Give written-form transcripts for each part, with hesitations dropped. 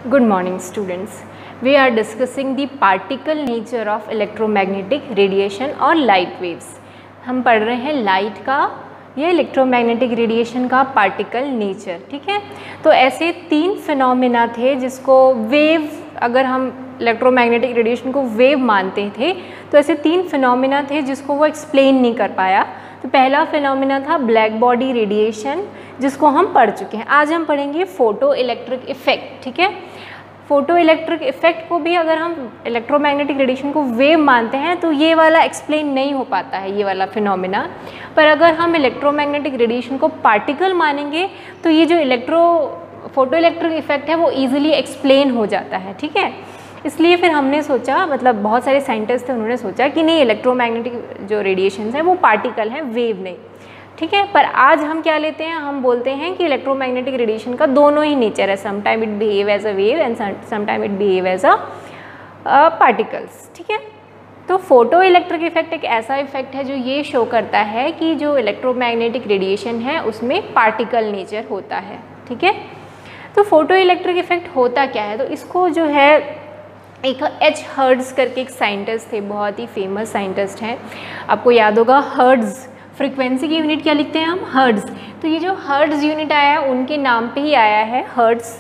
Good morning students. We are discussing the particle nature of electromagnetic radiation और light waves. हम पढ़ रहे हैं लाइट का ये इलेक्ट्रोमैग्नेटिक रेडिएशन का पार्टिकल नेचर, ठीक है। तो ऐसे तीन फिनोमेना थे जिसको वेव, अगर हम इलेक्ट्रोमैग्नेटिक रेडिएशन को वेव मानते थे तो ऐसे तीन फिनोमेना थे जिसको वो एक्सप्लेन नहीं कर पाया। तो पहला फिनोमेना था ब्लैक बॉडी रेडिएशन, जिसको हम पढ़ चुके हैं। आज हम पढ़ेंगे फोटो इलेक्ट्रिक इफेक्ट, ठीक है। फोटो इलेक्ट्रिक इफेक्ट को भी अगर हम इलेक्ट्रोमैग्नेटिक रेडिएशन को वेव मानते हैं तो ये वाला एक्सप्लेन नहीं हो पाता है, ये वाला फिनोमेना। पर अगर हम इलेक्ट्रोमैग्नेटिक रेडिएशन को पार्टिकल मानेंगे तो ये जो फोटो इलेक्ट्रिक इफेक्ट है वो ईजिली एक्सप्लेन हो जाता है, ठीक है। इसलिए फिर हमने सोचा, मतलब बहुत सारे साइंटिस्ट थे, उन्होंने सोचा कि नहीं, इलेक्ट्रोमैग्नेटिक जो रेडिएशन है वो पार्टिकल हैं, वेव नहीं, ठीक है। पर आज हम क्या लेते हैं, हम बोलते हैं कि इलेक्ट्रोमैग्नेटिक रेडिएशन का दोनों ही नेचर है, sometime it behave as a wave and sometime it behave as a particles, ठीक है। तो फोटो इलेक्ट्रिक इफेक्ट एक ऐसा इफेक्ट है जो ये शो करता है कि जो इलेक्ट्रोमैग्नेटिक रेडिएशन है उसमें पार्टिकल नेचर होता है, ठीक है। तो फोटो इलेक्ट्रिक इफेक्ट होता क्या है, तो इसको जो है एक एच हर्ट्ज़ करके एक साइंटिस्ट थे, बहुत ही फेमस साइंटिस्ट हैं, आपको याद होगा हर्ट्ज़, फ्रीक्वेंसी की यूनिट क्या लिखते हैं हम, हर्ट्ज़। तो ये जो हर्ट्ज़ यूनिट आया है उनके नाम पे ही आया है, हर्ट्ज़,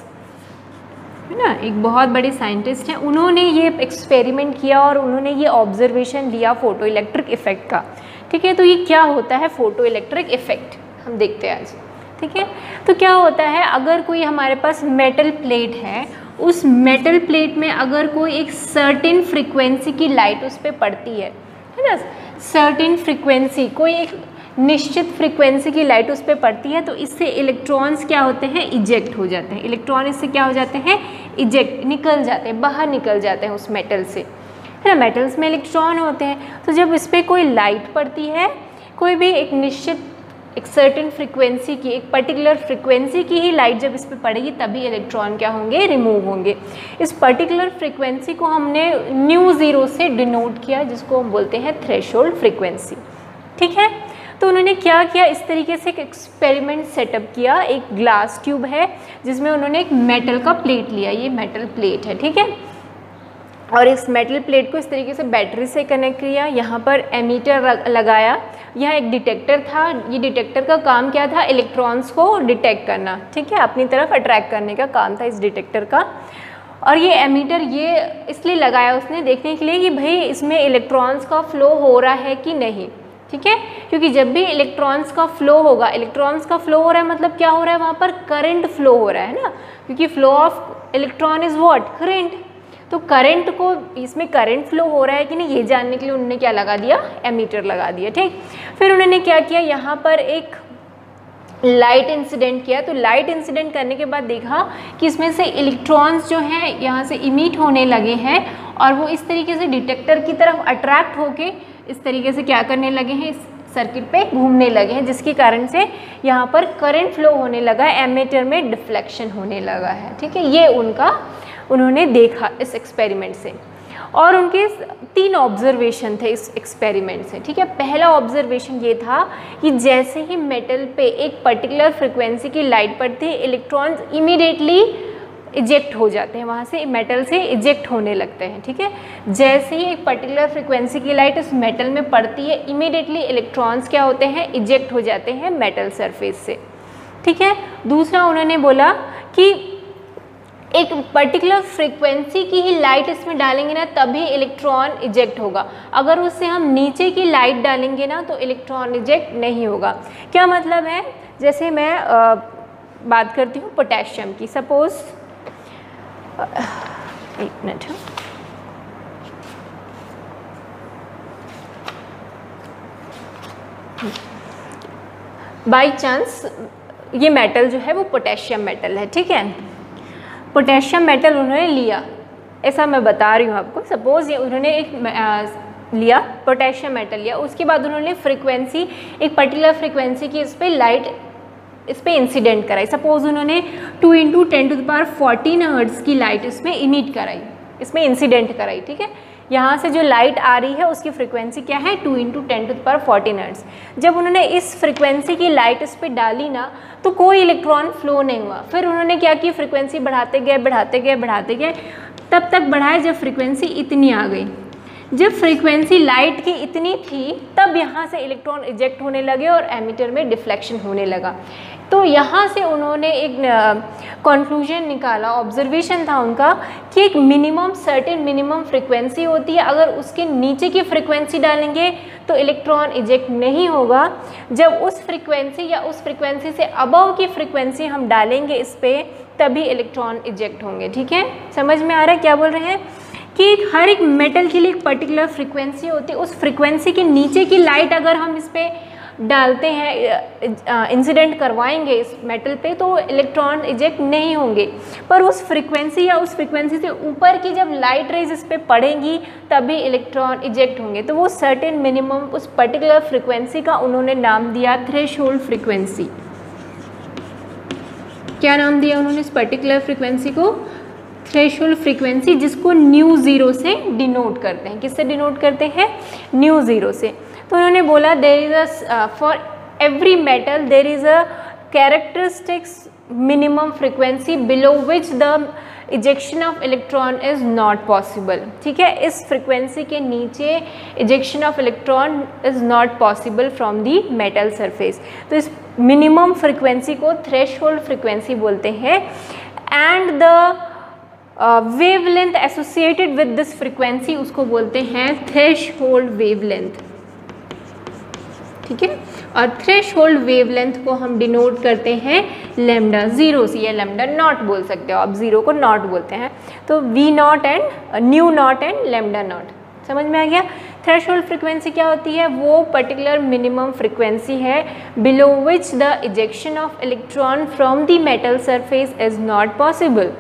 है ना। एक बहुत बड़े साइंटिस्ट हैं, उन्होंने ये एक्सपेरिमेंट किया और उन्होंने ये ऑब्जर्वेशन लिया फोटो इलेक्ट्रिक इफेक्ट का, ठीक है। तो ये क्या होता है फोटो इलेक्ट्रिक इफेक्ट, हम देखते हैं आज, ठीक है। तो क्या होता है, अगर कोई हमारे पास मेटल प्लेट है, उस मेटल प्लेट में अगर कोई एक सर्टेन फ्रीक्वेंसी की लाइट उस पर पड़ती है ना, सर्टेन फ्रीक्वेंसी, कोई एक निश्चित फ्रीक्वेंसी की लाइट उस पर पड़ती है, तो इससे इलेक्ट्रॉन्स क्या होते हैं, इजेक्ट हो जाते हैं। इलेक्ट्रॉन इससे क्या हो जाते हैं, इजेक्ट, निकल जाते हैं, बाहर निकल जाते हैं उस मेटल से, है ना। मेटल्स में इलेक्ट्रॉन होते हैं, तो जब इस पर कोई लाइट पड़ती है, कोई भी एक निश्चित, एक सर्टेन फ्रीक्वेंसी की, एक पर्टिकुलर फ्रीक्वेंसी की ही लाइट जब इस पर पड़ेगी तभी इलेक्ट्रॉन क्या होंगे, रिमूव होंगे। इस पर्टिकुलर फ्रीक्वेंसी को हमने न्यू ज़ीरो से डिनोट किया, जिसको हम बोलते हैं थ्रेशोल्ड फ्रीक्वेंसी, ठीक है। तो उन्होंने क्या किया, इस तरीके से एक एक्सपेरिमेंट सेटअप किया। एक ग्लास ट्यूब है जिसमें उन्होंने एक मेटल का प्लेट लिया, ये मेटल प्लेट है, ठीक है। और इस मेटल प्लेट को इस तरीके से बैटरी से कनेक्ट किया, यहाँ पर एमीटर लगाया, यहाँ एक डिटेक्टर था। ये डिटेक्टर का काम क्या था, इलेक्ट्रॉन्स को डिटेक्ट करना, ठीक है, अपनी तरफ अट्रैक्ट करने का काम था इस डिटेक्टर का। और ये एमीटर ये इसलिए लगाया उसने, देखने के लिए कि भाई इसमें इलेक्ट्रॉन्स का फ्लो हो रहा है कि नहीं, ठीक है। क्योंकि जब भी इलेक्ट्रॉन्स का फ्लो होगा, इलेक्ट्रॉन्स का फ्लो हो रहा है मतलब क्या हो रहा है, वहाँ पर करंट फ्लो हो रहा है ना, क्योंकि flow of electron is what, current. तो करंट को, इसमें करंट फ्लो हो रहा है कि नहीं, ये जानने के लिए उन्होंने क्या लगा दिया, एमीटर लगा दिया, ठीक। फिर उन्होंने क्या किया, यहाँ पर एक लाइट इंसिडेंट किया। तो लाइट इंसिडेंट करने के बाद देखा कि इसमें से इलेक्ट्रॉन्स जो हैं यहाँ से इमिट होने लगे हैं और वो इस तरीके से डिटेक्टर की तरफ अट्रैक्ट होके इस तरीके से क्या करने लगे हैं, इस सर्किट पे घूमने लगे हैं, जिसके कारण से यहाँ पर करंट फ्लो होने लगा है, एमीटर में डिफ्लेक्शन होने लगा है, ठीक है। ये उन्होंने देखा इस एक्सपेरिमेंट से। और उनके तीन ऑब्जर्वेशन थे इस एक्सपेरिमेंट से, ठीक है। पहला ऑब्जर्वेशन ये था कि जैसे ही मेटल पे एक पर्टिकुलर फ्रिक्वेंसी की लाइट पड़ती है, इलेक्ट्रॉन्स इमीडिएटली इजेक्ट हो जाते हैं, वहाँ से मेटल से इजेक्ट होने लगते हैं, ठीक है। जैसे ही एक पर्टिकुलर फ्रिक्वेंसी की लाइट इस मेटल में पड़ती है, इमीडिएटली इलेक्ट्रॉन्स क्या होते हैं, इजेक्ट हो जाते हैं मेटल सरफेस से, ठीक है। दूसरा उन्होंने बोला कि एक पर्टिकुलर फ्रीक्वेंसी की ही लाइट इसमें डालेंगे ना तभी इलेक्ट्रॉन इजेक्ट होगा, अगर उससे हम नीचे की लाइट डालेंगे ना तो इलेक्ट्रॉन इजेक्ट नहीं होगा। क्या मतलब है, जैसे मैं बात करती हूँ पोटेशियम की, सपोज, एक मिनट, बाई चांस ये मेटल जो है वो पोटेशियम मेटल है, ठीक है। पोटेशियम मेटल उन्होंने लिया, ऐसा मैं बता रही हूँ आपको। सपोज़ ये उन्होंने एक लिया, पोटेशियम मेटल लिया, उसके बाद उन्होंने फ्रीक्वेंसी, एक पर्टिकुलर फ्रीक्वेंसी की इस पर लाइट इस पर इंसिडेंट कराई। सपोज़ उन्होंने 2 × 10⁻14 हर्ट्ज़ की लाइट इसमें इमिट कराई, इसमें इंसिडेंट कराई, ठीक है। यहाँ से जो लाइट आ रही है उसकी फ्रिक्वेंसी क्या है 2 × 10⁻14 हर्ट्ज़। जब उन्होंने इस फ्रिक्वेंसी की लाइट इस पर डाली ना तो कोई इलेक्ट्रॉन फ्लो नहीं हुआ। फिर उन्होंने क्या की, फ्रिक्वेंसी बढ़ाते गए, तब तक बढ़ाए जब फ्रिक्वेंसी इतनी आ गई। जब फ्रीक्वेंसी लाइट की इतनी थी तब यहाँ से इलेक्ट्रॉन इजेक्ट होने लगे और एमिटर में डिफ्लेक्शन होने लगा। तो यहाँ से उन्होंने एक कंक्लूजन निकाला, ऑब्जर्वेशन था उनका कि एक सर्टेन मिनिमम फ्रीक्वेंसी होती है, अगर उसके नीचे की फ्रीक्वेंसी डालेंगे तो इलेक्ट्रॉन इजेक्ट नहीं होगा। जब उस फ्रीक्वेंसी या उस फ्रीक्वेंसी से अबव की फ्रीक्वेंसी हम डालेंगे इस पर, तभी इलेक्ट्रॉन इजेक्ट होंगे। ठीक है, समझ में आ रहा है क्या बोल रहे हैं कि हर एक मेटल के लिए एक पर्टिकुलर फ्रीक्वेंसी होती है। उस फ्रीक्वेंसी के नीचे की लाइट अगर हम इस पर डालते हैं, इंसिडेंट करवाएंगे इस मेटल पे, तो इलेक्ट्रॉन इजेक्ट नहीं होंगे। पर उस फ्रीक्वेंसी या उस फ्रीक्वेंसी से ऊपर की जब लाइट रेज इस पर पड़ेंगी तभी इलेक्ट्रॉन इजेक्ट होंगे। तो वो सर्टेन मिनिमम उस पर्टिकुलर फ्रीक्वेंसी का उन्होंने नाम दिया थ्रेशोल्ड फ्रीक्वेंसी। क्या नाम दिया उन्होंने इस पर्टिकुलर फ्रीक्वेंसी को? थ्रेशोल्ड फ्रीक्वेंसी, जिसको ν0 से डिनोट करते हैं। किससे डिनोट करते हैं? ν0 से। तो उन्होंने बोला there is for every metal there is a characteristics minimum frequency below which the ejection of electron is not possible. ठीक है, इस फ्रीक्वेंसी के नीचे ejection of electron is not possible from the metal surface. तो इस minimum frequency को threshold frequency बोलते हैं। And the wavelength associated with this frequency उसको बोलते हैं थ्रेशोल्ड वेवलेंथ। ठीक है, और थ्रेशोल्ड वेवलेंथ को हम डिनोट करते हैं लैम्डा 0 से, या लैम्डा नॉट बोल सकते हो आप, 0 को नॉट बोलते हैं। तो v0 and ν0 and lambda naught. समझ में आ गया? थ्रेशोल्ड फ्रीक्वेंसी क्या होती है? वो पर्टिकुलर मिनिमम फ्रीक्वेंसी है below which the ejection of electron from the metal surface is not possible.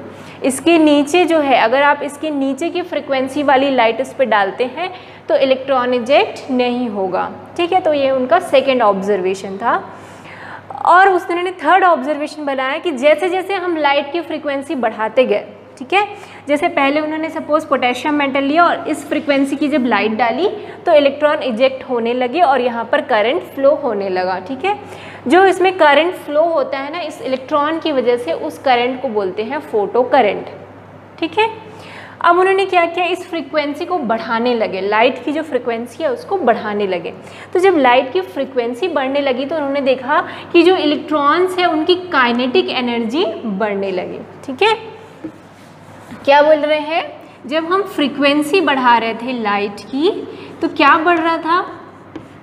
इसके नीचे जो है, अगर आप इसके नीचे की फ्रीक्वेंसी वाली लाइट इस पर डालते हैं तो इलेक्ट्रॉन इजेक्ट नहीं होगा। ठीक है, तो ये उनका सेकेंड ऑब्जर्वेशन था। और उसने थर्ड ऑब्जर्वेशन बनाया कि जैसे जैसे हम लाइट की फ्रीक्वेंसी बढ़ाते गए, ठीक है, जैसे पहले उन्होंने सपोज पोटेशियम मेटल लिया और इस फ्रीक्वेंसी की जब लाइट डाली तो इलेक्ट्रॉन इजेक्ट होने लगे और यहाँ पर करंट फ्लो होने लगा। ठीक है, जो इसमें करंट फ्लो होता है ना इस इलेक्ट्रॉन की वजह से, उस करंट को बोलते हैं फोटो करंट। ठीक है, अब उन्होंने क्या किया, इस फ्रीक्वेंसी को बढ़ाने लगे, लाइट की जो फ्रीक्वेंसी है उसको बढ़ाने लगे। तो जब लाइट की फ्रीक्वेंसी बढ़ने लगी तो उन्होंने देखा कि जो इलेक्ट्रॉन्स है उनकी काइनेटिक एनर्जी बढ़ने लगी। ठीक है, क्या बोल रहे हैं, जब हम फ्रीक्वेंसी बढ़ा रहे थे लाइट की तो क्या बढ़ रहा था?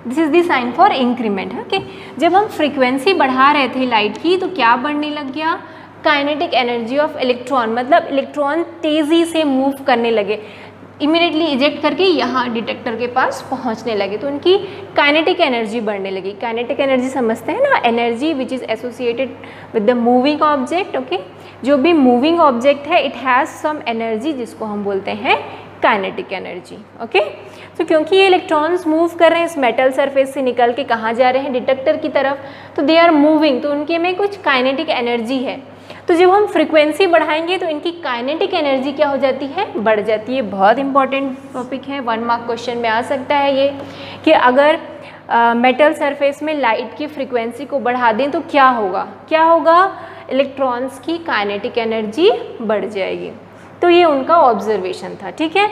This is the sign for increment. Okay, जब हम फ्रीक्वेंसी बढ़ा रहे थे लाइट की तो क्या बढ़ने लग गया? काइनेटिक एनर्जी ऑफ इलेक्ट्रॉन, मतलब इलेक्ट्रॉन तेज़ी से मूव करने लगे, इमीडिएटली इजेक्ट करके यहाँ डिटेक्टर के पास पहुँचने लगे, तो उनकी काइनेटिक एनर्जी बढ़ने लगी। काइनेटिक एनर्जी समझते हैं ना, energy which is associated with the moving object. Okay, जो भी मूविंग ऑब्जेक्ट है इट हैज़ सम एनर्जी जिसको हम बोलते हैं काइनेटिक एनर्जी। ओके, तो क्योंकि ये इलेक्ट्रॉन्स मूव कर रहे हैं इस मेटल सरफेस से निकल के कहाँ जा रहे हैं? डिटेक्टर की तरफ, तो दे आर मूविंग, तो उनके में कुछ काइनेटिक एनर्जी है। तो जब हम फ्रीक्वेंसी बढ़ाएंगे तो इनकी काइनेटिक एनर्जी क्या हो जाती है? बढ़ जाती है। बहुत इंपॉर्टेंट टॉपिक है, 1 मार्क क्वेश्चन में आ सकता है ये, कि अगर मेटल सरफेस में लाइट की फ्रीक्वेंसी को बढ़ा दें तो क्या होगा? क्या होगा? इलेक्ट्रॉन्स की काइनेटिक एनर्जी बढ़ जाएगी। तो ये उनका ऑब्जर्वेशन था। ठीक है,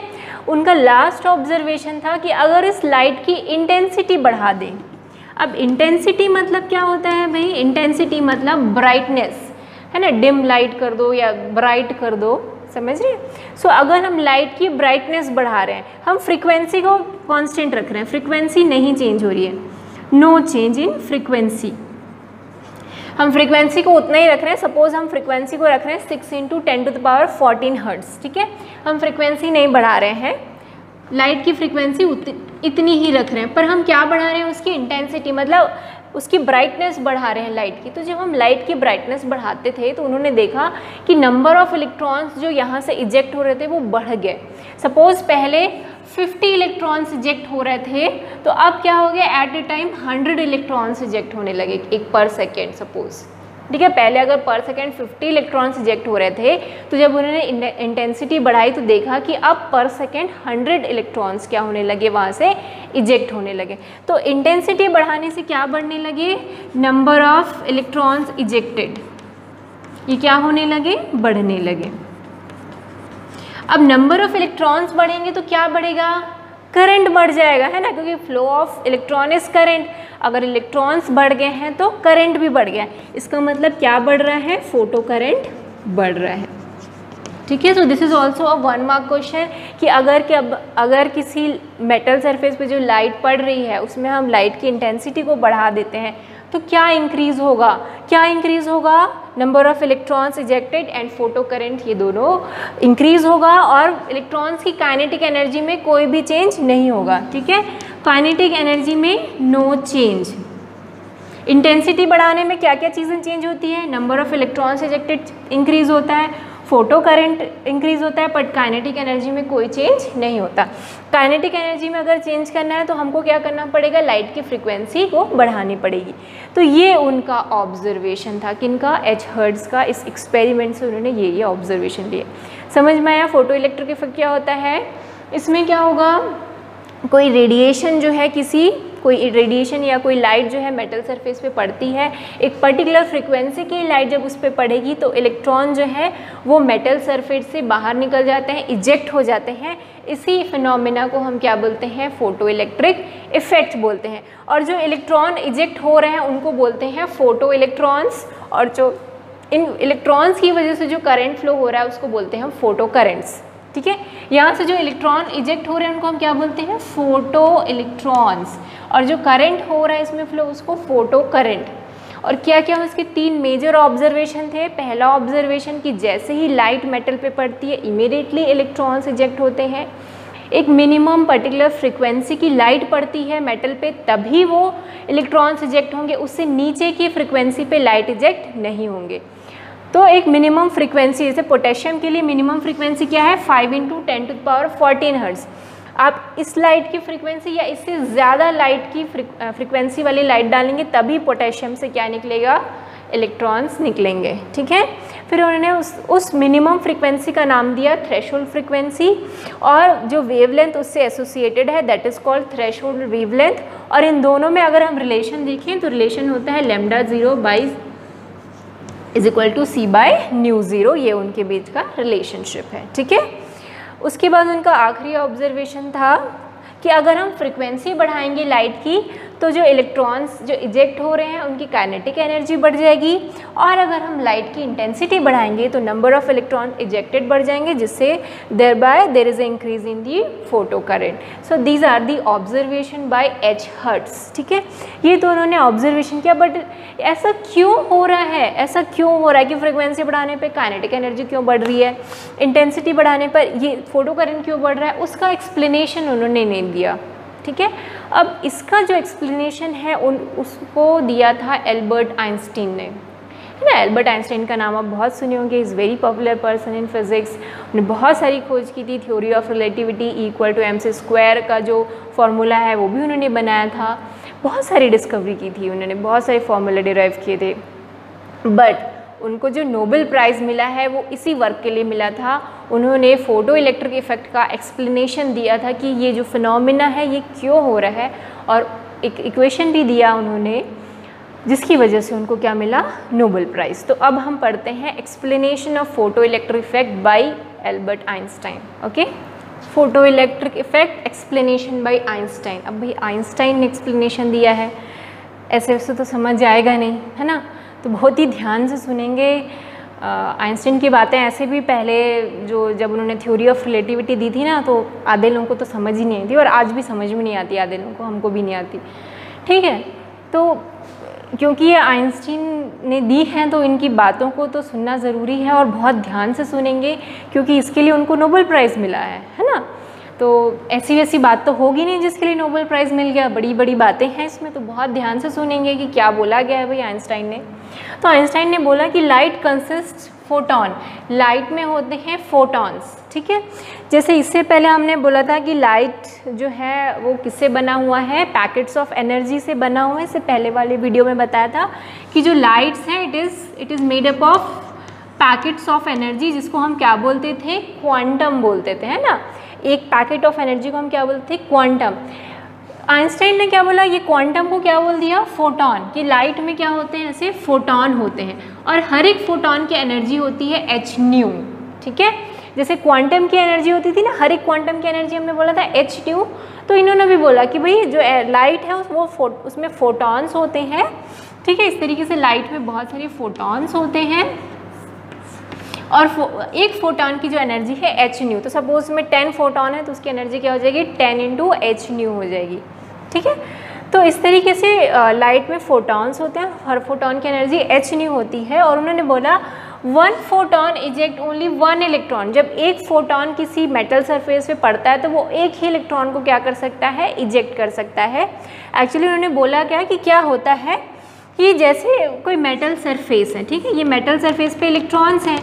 उनका लास्ट ऑब्जर्वेशन था कि अगर इस लाइट की इंटेंसिटी बढ़ा दें। अब इंटेंसिटी मतलब क्या होता है भाई? इंटेंसिटी मतलब ब्राइटनेस, है ना, डिम लाइट कर दो या ब्राइट कर दो, समझ रहे हैं? सो अगर हम लाइट की ब्राइटनेस बढ़ा रहे हैं, हम फ्रीक्वेंसी को कांस्टेंट रख रहे हैं, फ्रीक्वेंसी नहीं चेंज हो रही है, नो चेंज इन फ्रीक्वेंसी, हम फ्रीक्वेंसी को उतना ही रख रहे हैं। सपोज हम फ्रीक्वेंसी को रख रहे हैं 6 × 10⁻14 हर्ट्ज़। ठीक है, हम फ्रीक्वेंसी नहीं बढ़ा रहे हैं, लाइट की फ्रीक्वेंसी इतनी ही रख रहे हैं, पर हम क्या बढ़ा रहे हैं? उसकी इंटेंसिटी, मतलब उसकी ब्राइटनेस बढ़ा रहे हैं लाइट की। तो जब हम लाइट की ब्राइटनेस बढ़ाते थे तो उन्होंने देखा कि नंबर ऑफ इलेक्ट्रॉन्स जो यहाँ से इजेक्ट हो रहे थे वो बढ़ गए। सपोज पहले 50 इलेक्ट्रॉन्स इजेक्ट हो रहे थे, तो अब क्या हो गया? At a time 100 electrons eject होने लगे, एक पर सेकेंड सपोज। ठीक है। पहले अगर पर सेकेंड 50 इलेक्ट्रॉन्स इजेक्ट हो रहे थे, तो जब उन्होंने इंटेंसिटी बढ़ाई तो देखा कि अब पर सेकेंड 100 इलेक्ट्रॉन्स क्या होने लगे, वहाँ से इजेक्ट होने लगे। तो इंटेंसिटी बढ़ाने से क्या बढ़ने लगे, नंबर ऑफ इलेक्ट्रॉन्स इजेक्टेड, ये क्या होने लगे, बढ़ने लगे। अब नंबर ऑफ इलेक्ट्रॉन्स बढ़ेंगे तो क्या बढ़ेगा, करंट बढ़ जाएगा, है ना, क्योंकि flow of electron is current. अगर इलेक्ट्रॉन्स बढ़ गए हैं तो करंट भी बढ़ गया, इसका मतलब क्या बढ़ रहा है, फोटो करंट बढ़ रहा है। ठीक है, तो this is also a 1 mark question कि अगर किसी मेटल सरफेस पे जो लाइट पड़ रही है उसमें हम लाइट की इंटेंसिटी को बढ़ा देते हैं तो क्या इंक्रीज होगा, क्या इंक्रीज होगा, number of electrons ejected and photo current, ये दोनों इंक्रीज होगा और इलेक्ट्रॉन्स की काइनेटिक एनर्जी में कोई भी चेंज नहीं होगा। ठीक है, काइनेटिक एनर्जी में नो चेंज। इंटेंसिटी बढ़ाने में क्या क्या चीज़ें चेंज होती है, number of electrons ejected increase होता है, फोटो करंट इंक्रीज होता है, बट काइनेटिक एनर्जी में कोई चेंज नहीं होता। काइनेटिक एनर्जी में अगर चेंज करना है तो हमको क्या करना पड़ेगा, लाइट की फ्रीक्वेंसी को बढ़ानी पड़ेगी। तो ये उनका ऑब्जर्वेशन था, किनका, एच हर्ट्ज का। इस एक्सपेरिमेंट से उन्होंने ये ऑब्जर्वेशन लिए। समझ में आया फोटो इलेक्ट्रिक इफेक्ट क्या होता है। इसमें क्या होगा, कोई रेडिएशन जो है, कोई रेडिएशन या कोई लाइट जो है मेटल सरफेस पे पड़ती है, एक पर्टिकुलर फ्रीक्वेंसी की लाइट जब उस पर पड़ेगी तो इलेक्ट्रॉन जो है वो मेटल सरफेस से बाहर निकल जाते हैं, इजेक्ट हो जाते हैं। इसी फिनोमेना को हम क्या बोलते हैं, फोटो इलेक्ट्रिक इफेक्ट बोलते हैं। और जो इलेक्ट्रॉन इजेक्ट हो रहे हैं उनको बोलते हैं फोटो इलेक्ट्रॉन्स, और जो इन इलेक्ट्रॉन्स की वजह से जो करंट फ्लो हो रहा है उसको बोलते हैं फोटो करेंट्स। ठीक है, यहाँ से जो इलेक्ट्रॉन इजेक्ट हो रहे हैं उनको हम क्या बोलते हैं, फोटो इलेक्ट्रॉन्स, और जो करंट हो रहा है इसमें फ्लो उसको फोटो करंट। और क्या क्या उसके 3 मेजर ऑब्जर्वेशन थे। पहला ऑब्जर्वेशन कि जैसे ही लाइट मेटल पे पड़ती है इमीडिएटली इलेक्ट्रॉन्स इजेक्ट होते हैं। एक मिनिमम पर्टिकुलर फ्रीक्वेंसी की लाइट पड़ती है मेटल पे तभी वो इलेक्ट्रॉन्स इजेक्ट होंगे, उससे नीचे की फ्रीक्वेंसी पे लाइट इजेक्ट नहीं होंगे। तो एक मिनिमम फ्रीक्वेंसी, जैसे पोटेशियम के लिए मिनिमम फ्रीक्वेंसी क्या है, 5 × 10⁻14 हर्ट्ज। आप इस लाइट की फ्रीक्वेंसी या इससे ज़्यादा लाइट की फ्रीक्वेंसी वाली लाइट डालेंगे तभी पोटेशियम से क्या निकलेगा, इलेक्ट्रॉन्स निकलेंगे। ठीक है, फिर उन्होंने उस मिनिमम फ्रीक्वेंसी का नाम दिया थ्रेशोल्ड फ्रीक्वेंसी, और जो वेवलेंथ उससे एसोसिएटेड है that is called threshold wavelength. और इन दोनों में अगर हम रिलेशन देखें तो रिलेशन होता है λ0 = c/μ0, ये उनके बीच का रिलेशनशिप है। ठीक है, उसके बाद उनका आखिरी ऑब्जर्वेशन था कि अगर हम फ्रीक्वेंसी बढ़ाएंगे लाइट की तो जो इलेक्ट्रॉन्स जो इजेक्ट हो रहे हैं उनकी काइनेटिक एनर्जी बढ़ जाएगी, और अगर हम लाइट की इंटेंसिटी बढ़ाएंगे तो नंबर ऑफ इलेक्ट्रॉन इजेक्टेड बढ़ जाएंगे, जिससे there is a increase in the photo current. So these are the observation by H Hertz. ठीक है, ये तो उन्होंने ऑब्जर्वेशन किया, बट ऐसा क्यों हो रहा है, ऐसा क्यों हो रहा है कि फ्रिक्वेंसी बढ़ाने पर काइनेटिक एनर्जी क्यों बढ़ रही है, इंटेंसिटी बढ़ाने पर ये फोटो करंट क्यों बढ़ रहा है, उसका एक्सप्लेनेशन उन्होंने नहीं दिया। ठीक है, अब इसका जो एक्सप्लेनेशन है उसको दिया था एल्बर्ट आइंस्टीन ने, है ना। एल्बर्ट आइंस्टीन का नाम आप बहुत सुने होंगे, is very popular person in physics. उन्होंने बहुत सारी खोज की थी, थ्योरी ऑफ रिलेटिविटी = mc² का जो फॉर्मूला है वो भी उन्होंने बनाया था, बहुत सारी डिस्कवरी की थी उन्होंने, बहुत सारे फॉर्मूला डिराइव किए थे। बट उनको जो नोबेल प्राइज़ मिला है वो इसी वर्क के लिए मिला था। उन्होंने फोटो इलेक्ट्रिक इफेक्ट का एक्सप्लेनेशन दिया था कि ये जो फिनोमिना है ये क्यों हो रहा है, और एक इक्वेशन भी दिया उन्होंने जिसकी वजह से उनको क्या मिला, नोबेल प्राइज़। तो अब हम पढ़ते हैं explanation of photo electric effect by Albert Einstein. Okay, photo electric effect explanation by Einstein. अब भाई आइंस्टाइन ने एक्सप्लेनेशन दिया है, ऐसे वैसे तो समझ जाएगा नहीं, है ना, तो बहुत ही ध्यान से सुनेंगे। आइंस्टीन की बातें ऐसे भी पहले जब उन्होंने थ्योरी ऑफ रिलेटिविटी दी थी ना तो आधे लोगों को तो समझ ही नहीं आई थी, और आज भी समझ में नहीं आती आधे लोगों को, हमको भी नहीं आती। ठीक है, तो क्योंकि ये आइंस्टीन ने दी हैं तो इनकी बातों को तो सुनना ज़रूरी है, और बहुत ध्यान से सुनेंगे क्योंकि इसके लिए उनको नोबेल प्राइज़ मिला है ना। तो ऐसी वैसी बात तो होगी नहीं जिसके लिए नोबेल प्राइज़ मिल गया, बड़ी बड़ी बातें हैं इसमें, तो बहुत ध्यान से सुनेंगे कि क्या बोला गया है भाई आइंस्टाइन ने। तो आइंस्टाइन ने बोला कि लाइट कंसिस्ट फोटोन, लाइट में होते हैं फोटॉन्स, ठीक है। जैसे इससे पहले हमने बोला था कि लाइट जो है वो किससे बना हुआ है, पैकेट्स ऑफ एनर्जी से बना हुआ है। इससे पहले वाले वीडियो में बताया था कि जो लाइट्स हैं it is made up of packets of energy, जिसको हम क्या बोलते थे, क्वांटम बोलते थे, है ना। एक पैकेट ऑफ एनर्जी को हम क्या बोलते थे, क्वांटम। आइंस्टाइन ने क्या बोला, ये क्वांटम को क्या बोल दिया, फोटॉन, कि लाइट में क्या होते हैं, ऐसे फोटॉन होते हैं और हर एक फोटॉन की एनर्जी होती है h न्यू, ठीक है। जैसे क्वांटम की एनर्जी होती थी ना, हर एक क्वांटम की एनर्जी हमने बोला था h न्यू, तो इन्होंने भी बोला कि भाई जो लाइट है वो उसमें फोटॉन्स होते हैं, ठीक है। इस तरीके से लाइट में बहुत सारे फोटॉन्स होते हैं और एक फोटॉन की जो एनर्जी है h न्यू, तो सपोज में 10 फोटॉन है तो उसकी एनर्जी क्या हो जाएगी, 10 इंटू h न्यू हो जाएगी, ठीक है। तो इस तरीके से लाइट में फोटॉन्स होते हैं, हर फोटॉन की एनर्जी h न्यू होती है। और उन्होंने बोला 1 फोटॉन इजेक्ट ओनली 1 इलेक्ट्रॉन, जब एक फोटॉन किसी मेटल सरफेस पे पड़ता है तो वो एक ही इलेक्ट्रॉन को क्या कर सकता है, इजेक्ट कर सकता है। एक्चुअली उन्होंने बोला क्या कि क्या होता है कि जैसे कोई मेटल सरफेस है, ठीक है, ये मेटल सरफेस पे इलेक्ट्रॉन्स हैं,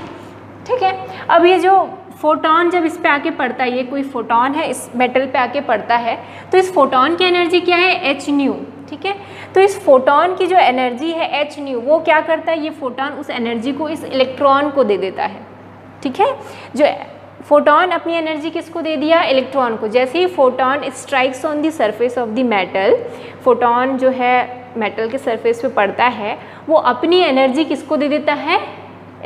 ठीक है। अब ये जो फोटॉन जब इस पे आके पड़ता है, ये कोई फोटॉन है इस मेटल पे आके पड़ता है, तो इस फोटॉन की एनर्जी क्या है, h न्यू, ठीक है। तो इस फोटॉन की जो एनर्जी है h न्यू, वो क्या करता है, ये फोटॉन उस एनर्जी को इस इलेक्ट्रॉन को दे देता है, ठीक है। जो फोटॉन अपनी एनर्जी किसको दे दिया, इलेक्ट्रॉन को। जैसे ही photon strikes on the surface of the metal, photon जो है मेटल के सरफेस पे पड़ता है, वो अपनी एनर्जी किसको दे देता है,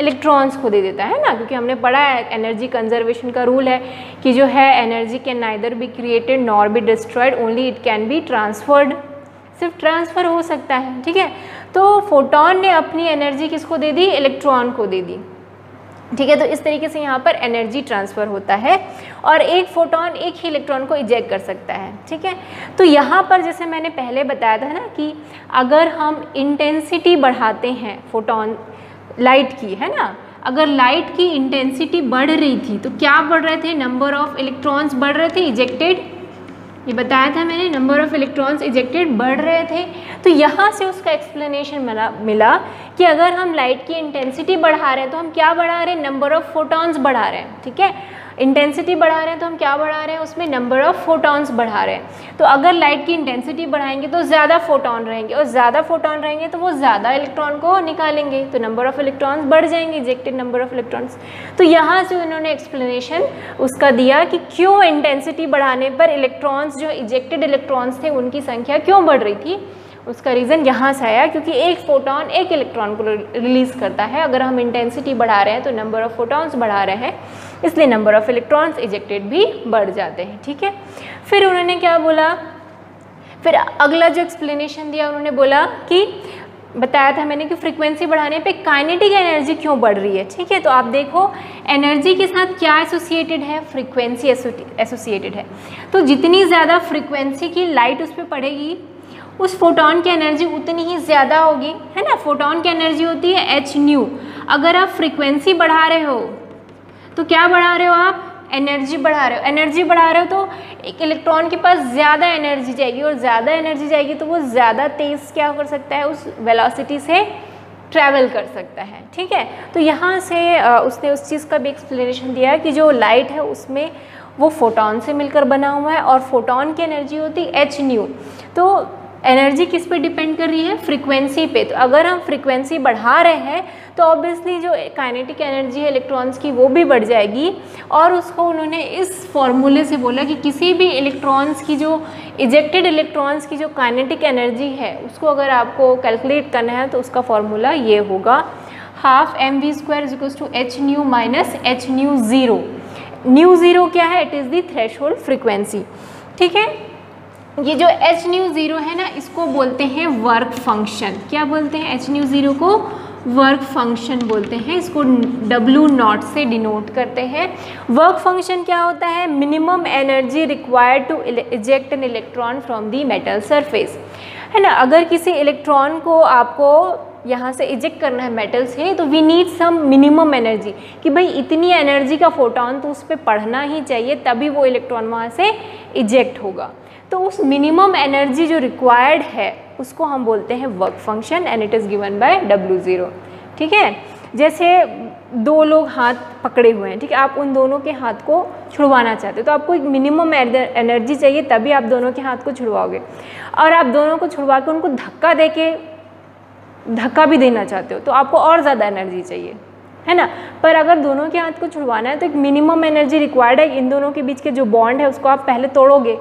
इलेक्ट्रॉन्स को दे देता है ना, क्योंकि हमने पढ़ा है एनर्जी कंजर्वेशन का रूल है कि जो है energy can neither be created nor be destroyed, only it can be transferred, सिर्फ ट्रांसफ़र हो सकता है, ठीक है। तो फोटॉन ने अपनी एनर्जी किसको दे दी, इलेक्ट्रॉन को दे दी, ठीक है। तो इस तरीके से यहाँ पर एनर्जी ट्रांसफ़र होता है और एक फोटॉन एक ही इलेक्ट्रॉन को इजेक्ट कर सकता है, ठीक है। तो यहाँ पर जैसे मैंने पहले बताया था ना कि अगर हम इंटेंसिटी बढ़ाते हैं फोटॉन लाइट की, है ना, अगर लाइट की इंटेंसिटी बढ़ रही थी तो क्या बढ़ रहे थे, नंबर ऑफ इलेक्ट्रॉन्स बढ़ रहे थे इजेक्टेड, ये बताया था मैंने, नंबर ऑफ इलेक्ट्रॉन्स इजेक्टेड बढ़ रहे थे। तो यहाँ से उसका एक्सप्लेनेशन मिला कि अगर हम लाइट की इंटेंसिटी बढ़ा रहे हैं तो हम क्या बढ़ा रहे हैं, नंबर ऑफ फोटॉन्स बढ़ा रहे हैं, ठीक है। इंटेंसिटी बढ़ा रहे हैं तो हम क्या बढ़ा रहे हैं, उसमें नंबर ऑफ फोटॉन्स बढ़ा रहे हैं। तो अगर लाइट की इंटेंसिटी बढ़ाएंगे तो ज़्यादा फोटॉन रहेंगे और ज़्यादा फोटॉन रहेंगे तो वो ज़्यादा इलेक्ट्रॉन को निकालेंगे, तो नंबर ऑफ इलेक्ट्रॉन्स बढ़ जाएंगे, इजेक्टेड नंबर ऑफ इलेक्ट्रॉन्स। तो यहाँ से उन्होंने एक्सप्लेनेशन उसका दिया कि क्यों इंटेंसिटी बढ़ाने पर इलेक्ट्रॉन्स, जो इजेक्टेड इलेक्ट्रॉन्स थे, उनकी संख्या क्यों बढ़ रही थी। उसका रीज़न यहाँ से आया क्योंकि एक फोटॉन एक इलेक्ट्रॉन को रिलीज़ करता है। अगर हम इंटेंसिटी बढ़ा रहे हैं तो नंबर ऑफ फोटॉन्स बढ़ा रहे हैं, इसलिए नंबर ऑफ इलेक्ट्रॉन्स इजेक्टेड भी बढ़ जाते हैं, ठीक है। फिर उन्होंने क्या बोला, फिर अगला जो एक्सप्लेनेशन दिया उन्होंने बोला कि बताया था मैंने कि फ्रीक्वेंसी बढ़ाने पे काइनेटिक एनर्जी क्यों बढ़ रही है, ठीक है। तो आप देखो एनर्जी के साथ क्या एसोसिएटेड है, फ्रीक्वेंसी एसोसिएटेड है। तो जितनी ज़्यादा फ्रीक्वेंसी की लाइट उस पर पड़ेगी उस फोटॉन की एनर्जी उतनी ही ज़्यादा होगी, है ना। फोटॉन की एनर्जी होती है h न्यू। अगर आप फ्रीक्वेंसी बढ़ा रहे हो तो क्या बढ़ा रहे हो आप, एनर्जी बढ़ा रहे हो। एनर्जी बढ़ा रहे हो तो एक इलेक्ट्रॉन के पास ज़्यादा एनर्जी जाएगी और ज़्यादा एनर्जी जाएगी तो वो ज़्यादा तेज़ क्या कर सकता है, उस वेलोसिटी से ट्रैवल कर सकता है, ठीक है। तो यहाँ से उसने उस चीज़ का भी एक्सप्लेनेशन दिया कि जो लाइट है उसमें वो फोटॉन से मिलकर बना हुआ है और फोटॉन की एनर्जी होती है h न्यू। तो एनर्जी किस पे डिपेंड कर रही है, फ्रीक्वेंसी पे। तो अगर हम फ्रीक्वेंसी बढ़ा रहे हैं तो ऑब्वियसली जो काइनेटिक एनर्जी है इलेक्ट्रॉन्स की वो भी बढ़ जाएगी। और उसको उन्होंने इस फॉर्मूले से बोला कि किसी भी इलेक्ट्रॉन्स की जो इजेक्टेड इलेक्ट्रॉन्स की जो काइनेटिक एनर्जी है उसको अगर आपको कैलकुलेट करना है तो उसका फॉर्मूला ये होगा, half mv² = h new minus h new zero. New zero क्या है, it is the threshold frequency, ठीक है। ये जो h न्यू ज़ीरो है ना, इसको बोलते हैं वर्क फंक्शन। क्या बोलते हैं, h न्यू ज़ीरो को वर्क फंक्शन बोलते हैं। इसको W0 से डिनोट करते हैं। वर्क फंक्शन क्या होता है, minimum energy required to eject an electron from the metal surface, है ना। अगर किसी इलेक्ट्रॉन को आपको यहाँ से इजेक्ट करना है मेटल से तो we need some minimum energy, कि भाई इतनी एनर्जी का फोटॉन तो उस पर पढ़ना ही चाहिए तभी वो इलेक्ट्रॉन वहाँ से इजेक्ट होगा। तो उस मिनिमम एनर्जी जो रिक्वायर्ड है उसको हम बोलते हैं work function and it is given by W0, ठीक है। जैसे दो लोग हाथ पकड़े हुए हैं, ठीक है, आप उन दोनों के हाथ को छुड़वाना चाहते हो तो आपको एक मिनिमम एनर्जी चाहिए, तभी आप दोनों के हाथ को छुड़वाओगे। और आप दोनों को छुड़वा के उनको धक्का भी देना चाहते हो तो आपको और ज़्यादा एनर्जी चाहिए, है ना। पर अगर दोनों के हाथ को छुड़वाना है तो एक मिनिमम एनर्जी रिक्वायर्ड है। इन दोनों के बीच के जो बॉन्ड है उसको आप पहले तोड़ोगे,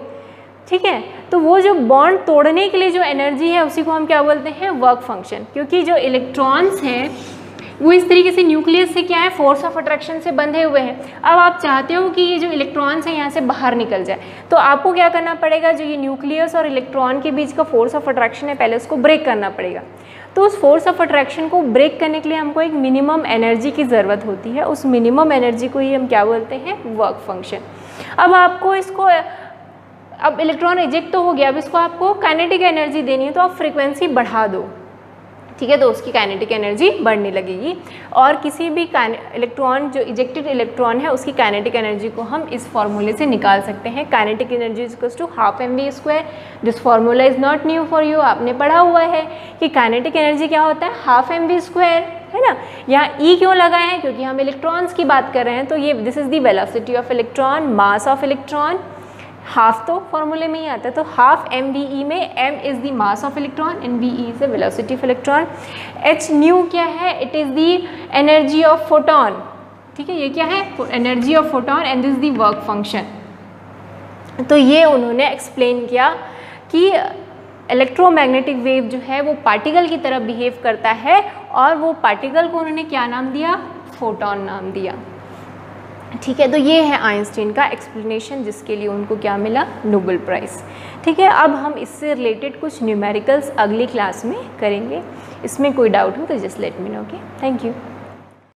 ठीक है, तो वो जो बॉन्ड तोड़ने के लिए जो एनर्जी है उसी को हम क्या बोलते हैं, वर्क फंक्शन। क्योंकि जो इलेक्ट्रॉन्स हैं वो इस तरीके से न्यूक्लियस से क्या है, फोर्स ऑफ अट्रैक्शन से बंधे हुए हैं। अब आप चाहते हो कि ये जो इलेक्ट्रॉन्स हैं यहाँ से बाहर निकल जाए, तो आपको क्या करना पड़ेगा, जो ये न्यूक्लियस और इलेक्ट्रॉन के बीच का फोर्स ऑफ अट्रैक्शन है पहले उसको ब्रेक करना पड़ेगा। तो उस फोर्स ऑफ अट्रैक्शन को ब्रेक करने के लिए हमको एक मिनिमम एनर्जी की ज़रूरत होती है। उस मिनिमम एनर्जी को ही हम क्या बोलते हैं, वर्क फंक्शन। अब आपको इसको, अब इलेक्ट्रॉन रिजेक्ट तो हो गया, अब इसको आपको काइनेटिक एनर्जी देनी है तो आप फ्रीक्वेंसी बढ़ा दो, ठीक है, तो उसकी काइनेटिक एनर्जी बढ़ने लगेगी। और किसी भी इलेक्ट्रॉन, जो इजेक्टेड इलेक्ट्रॉन है उसकी काइनेटिक एनर्जी को हम इस फॉर्मूले से निकाल सकते हैं। Kinetic energy equals to half mv²। This formula is not new for you, आपने पढ़ा हुआ है कि काइनेटिक एनर्जी क्या होता है, हाफ mv², है ना। यहाँ ई क्यों लगाए हैं, क्योंकि हम इलेक्ट्रॉन्स की बात कर रहे हैं, तो ये this is the velocity of electron, mass of electron. Half तो फॉर्मूले में ही आता है, तो हाफ mve में m is the mass of electron and ve is the velocity of electron. h new क्या है, it is the energy of photon, ठीक है, ये क्या है, energy of photon and this the work function. तो ये उन्होंने एक्सप्लेन किया कि इलेक्ट्रोमैग्नेटिक वेव जो है वो पार्टिकल की तरह बिहेव करता है, और वो पार्टिकल को उन्होंने क्या नाम दिया, फोटोन नाम दिया, ठीक है। तो ये है आइंस्टीन का एक्सप्लेनेशन, जिसके लिए उनको क्या मिला, नोबेल प्राइज़, ठीक है। अब हम इससे रिलेटेड कुछ न्यूमेरिकल्स अगली क्लास में करेंगे। इसमें कोई डाउट हो तो just let me know, okay, thank you.